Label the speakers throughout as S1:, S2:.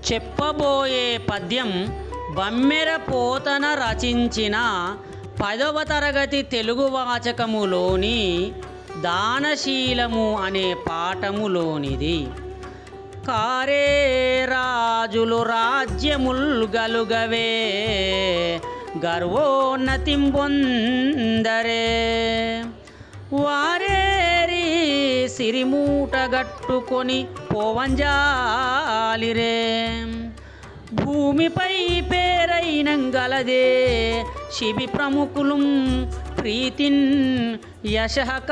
S1: చెప్పబోయే పద్యం బమ్మెర పోతన రచించిన 10వ తరగతి తెలుగు వాచకములోని దానశీలము అనే పాఠములోనిది. కారే రాజులు రాజ్యముల్ గలుగవే గర్వోన్నతిం పొందరే వారేరి సిరిమూటగట్టుకొని పోవంజాలిరే భూమిపై పేరైనంగలదే శిబి ప్రముఖులం ప్రీతిన్ యశకాములై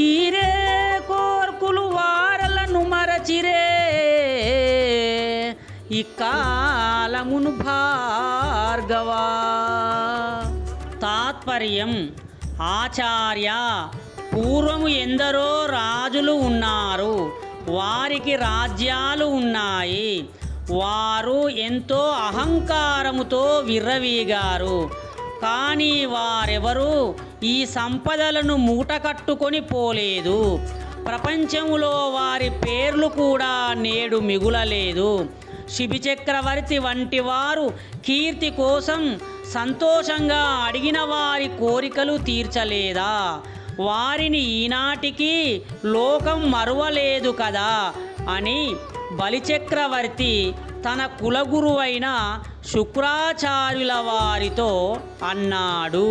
S1: ఈరే కోర్కులు వారలను మరచిరే ఈ కాలమును భార్గవా. తాత్పర్యం: ఆచార్య, పూర్వము ఎందరో రాజులు ఉన్నారు, వారికి రాజ్యాలు ఉన్నాయి. వారు ఎంతో అహంకారముతో విర్రవీగారు. కానీ వారెవరూ ఈ సంపదలను మూటకట్టుకొని పోలేదు. ప్రపంచములో వారి పేర్లు కూడా నేడు మిగులలేదు. శిబి చక్రవర్తి వంటి వారు కీర్తి కోసం సంతోషంగా అడిగిన వారి కోరికలు తీర్చలేదా? వారిని ఈనాటికి లోకం మరువలేదు కదా అని బలిచక్రవర్తి తన కులగురువైన శుక్రాచార్యుల వారితో అన్నాడు.